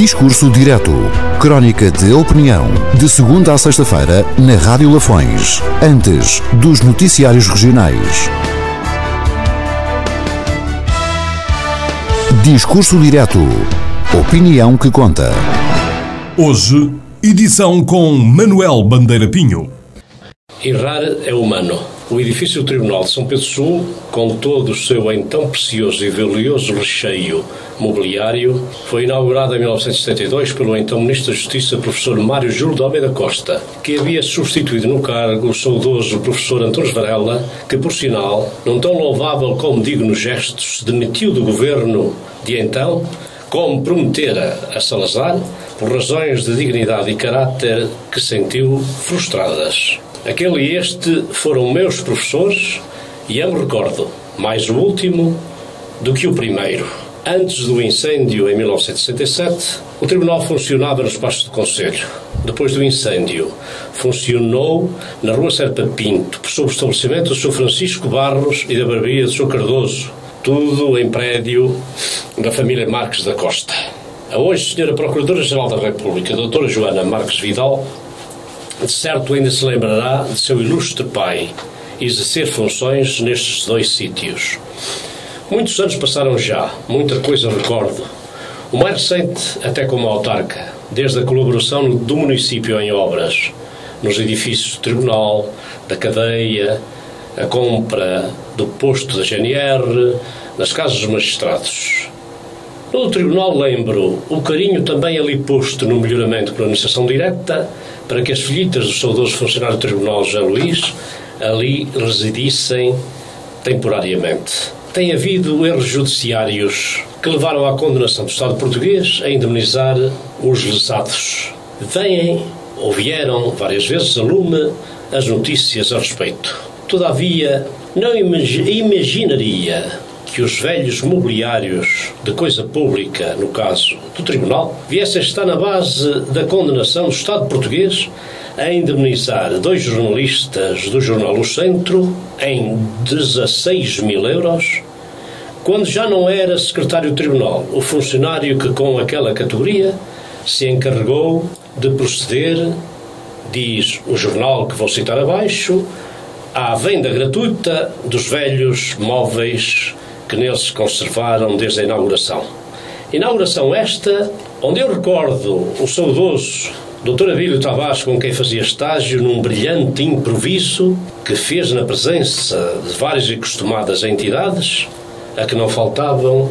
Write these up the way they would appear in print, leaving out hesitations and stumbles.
Discurso Direto. Crónica de opinião. De segunda a sexta-feira, na Rádio Lafões. Antes dos noticiários regionais. Discurso Direto. Opinião que conta. Hoje, edição com Manuel Bandeira Pinho. Errar é humano. O edifício do Tribunal de São Pedro Sul, com todo o seu então precioso e valioso recheio mobiliário, foi inaugurado em 1972 pelo então Ministro da Justiça, professor Mário Júlio de Almeida Costa, que havia substituído no cargo o saudoso professor Antunes Varela, que, por sinal, não tão louvável como digno gestos, se demitiu do governo de então, como prometera a Salazar, por razões de dignidade e caráter que sentiu frustradas. Aquele e este foram meus professores e eu me recordo, mais o último do que o primeiro. Antes do incêndio, em 1967, o Tribunal funcionava no espaço do Conselho. Depois do incêndio, funcionou na Rua Serpa Pinto, sob o estabelecimento do Sr. Francisco Barros e da barbearia do Sr. Cardoso, tudo em prédio da família Marques da Costa. A hoje, Sra. Procuradora-Geral da República, Dra. Joana Marques Vidal, de certo ainda se lembrará de seu ilustre pai exercer funções nestes dois sítios. Muitos anos passaram já, muita coisa recordo. O mais recente até como autarca, desde a colaboração do município em obras, nos edifícios do Tribunal, da cadeia, a compra do posto da GNR, nas casas dos magistrados. No Tribunal lembro o carinho também ali posto no melhoramento pela administração direta, para que as filhitas do saudoso funcionário do Tribunal José Luís ali residissem temporariamente. Tem havido erros judiciários que levaram à condenação do Estado português a indemnizar os lesados. Vieram várias vezes a lume as notícias a respeito. Todavia, não imaginaria que os velhos mobiliários de coisa pública, no caso do Tribunal, viessem a estar na base da condenação do Estado português a indemnizar dois jornalistas do jornal O Centro em 16 mil euros, quando já não era secretário do Tribunal, o funcionário que com aquela categoria se encarregou de proceder, diz o jornal que vou citar abaixo, à venda gratuita dos velhos móveis que neles se conservaram desde a inauguração. Inauguração esta, onde eu recordo o saudoso Dr. Abílio Tavares, com quem fazia estágio num brilhante improviso que fez na presença de várias e costumadas entidades, a que não faltavam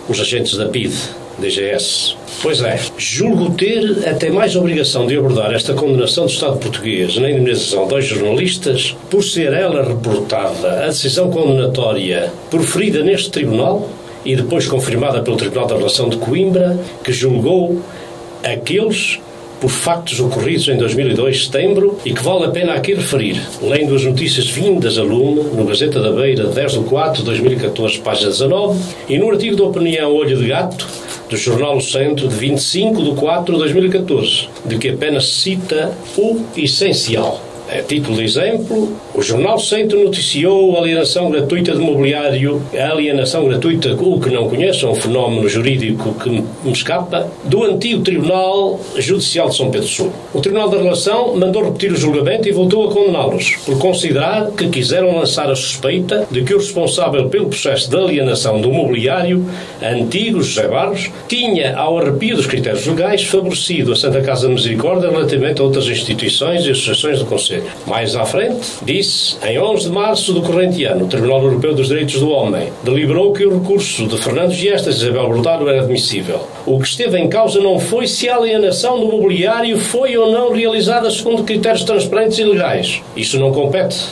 os agentes da PIDE, DGS. Pois é, julgo ter até mais obrigação de abordar esta condenação do Estado português na indemnização de dois jornalistas, por ser ela reportada a decisão condenatória proferida neste Tribunal e depois confirmada pelo Tribunal da Relação de Coimbra, que julgou aqueles por factos ocorridos em 2002, setembro, e que vale a pena aqui referir, lendo as notícias vindas a lume no Gazeta da Beira, 10/4/2014, página 19, e no artigo de opinião Olho de Gato, do jornal O Centro, de 25/4/2014, de que apenas cita o essencial. A título de exemplo, o jornal Centro noticiou a alienação gratuita de mobiliário, a alienação gratuita, o que não conheço, é um fenómeno jurídico que me escapa, do antigo Tribunal Judicial de São Pedro Sul. O Tribunal da Relação mandou repetir o julgamento e voltou a condená-los, por considerar que quiseram lançar a suspeita de que o responsável pelo processo de alienação do mobiliário antigo, José Barros, tinha, ao arrepio dos critérios legais, favorecido a Santa Casa de Misericórdia relativamente a outras instituições e associações do Conselho. Mais à frente, disse, em 11 de março do corrente ano, o Tribunal Europeu dos Direitos do Homem deliberou que o recurso de Fernando Giestas e Isabel Brotaro era admissível. O que esteve em causa não foi se a alienação do mobiliário foi ou não realizada segundo critérios transparentes e legais. Isso não compete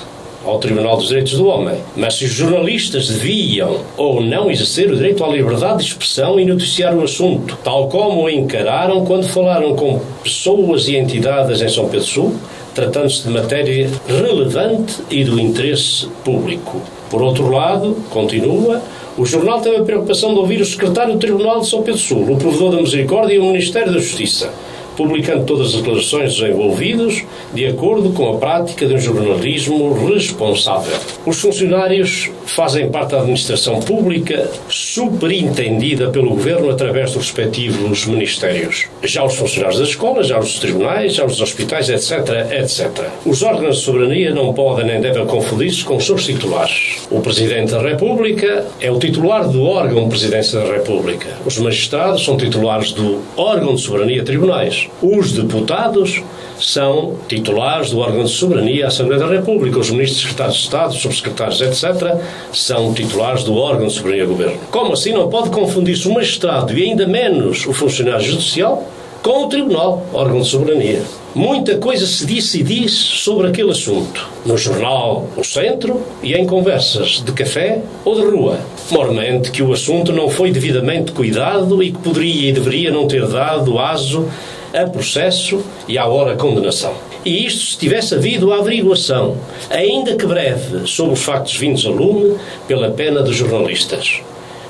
ao Tribunal dos Direitos do Homem. Mas se os jornalistas deviam ou não exercer o direito à liberdade de expressão e noticiar o assunto, tal como o encararam quando falaram com pessoas e entidades em São Pedro Sul, tratando-se de matéria relevante e do interesse público. Por outro lado, continua, o jornal teve a preocupação de ouvir o secretário do Tribunal de São Pedro Sul, o provedor da Misericórdia e o Ministério da Justiça, publicando todas as declarações dos envolvidos de acordo com a prática de um jornalismo responsável. Os funcionários fazem parte da administração pública superintendida pelo Governo através dos respectivos ministérios. Já os funcionários das escolas, já os dos tribunais, já os dos hospitais, etc., etc. Os órgãos de soberania não podem nem devem confundir-se com os seus titulares. O Presidente da República é o titular do órgão de Presidência da República. Os magistrados são titulares do órgão de soberania tribunais. Os deputados são titulares do órgão de soberania à Assembleia da República. Os ministros, secretários de Estado, subsecretários, etc., são titulares do órgão de soberania do Governo. Como assim não pode confundir-se o magistrado e ainda menos o funcionário judicial com o Tribunal, órgão de soberania? Muita coisa se disse e diz sobre aquele assunto. No jornal O Centro e em conversas de café ou de rua. Mormente que o assunto não foi devidamente cuidado e que poderia e deveria não ter dado aso a processo e à hora condenação. E isto se tivesse havido a averiguação, ainda que breve, sobre os factos vindos a lume pela pena dos jornalistas.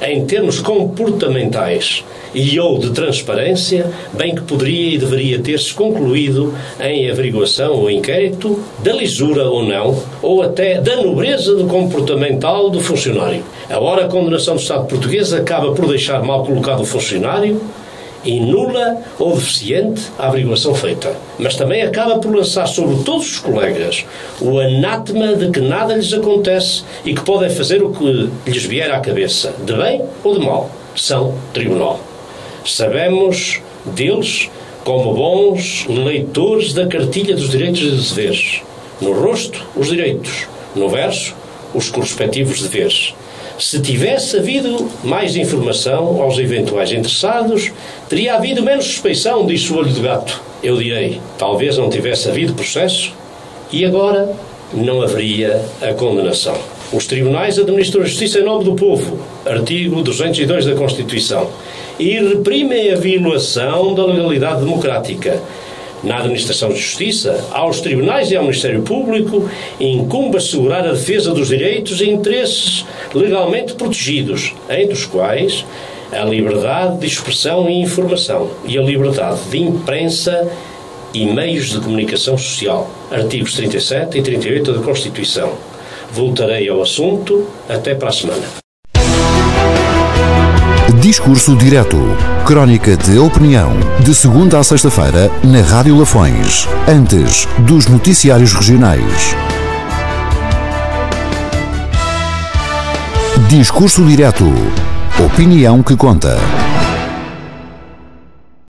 Em termos comportamentais e ou de transparência, bem que poderia e deveria ter-se concluído em averiguação ou inquérito da lisura ou não, ou até da nobreza do comportamental do funcionário. A hora a condenação do Estado português acaba por deixar mal colocado o funcionário e nula ou deficiente a averiguação feita. Mas também acaba por lançar sobre todos os colegas o anátema de que nada lhes acontece e que podem fazer o que lhes vier à cabeça, de bem ou de mal. São tribunal. Sabemos deles como bons leitores da cartilha dos direitos e deveres. No rosto, os direitos. No verso, os correspectivos deveres. Se tivesse havido mais informação aos eventuais interessados, teria havido menos suspeição, disse o olho de gato. Eu direi, talvez não tivesse havido processo e agora não haveria a condenação. Os tribunais administram a justiça em nome do povo, artigo 202 da Constituição, e reprimem a violação da legalidade democrática. Na administração de justiça, aos tribunais e ao Ministério Público incumbe assegurar a defesa dos direitos e interesses legalmente protegidos, entre os quais a liberdade de expressão e informação e a liberdade de imprensa e meios de comunicação social, artigos 37 e 38 da Constituição. Voltarei ao assunto. Até para a semana. Discurso direto. Crónica de opinião. De segunda a sexta-feira, na Rádio Lafões. Antes dos noticiários regionais. Discurso direto. Opinião que conta.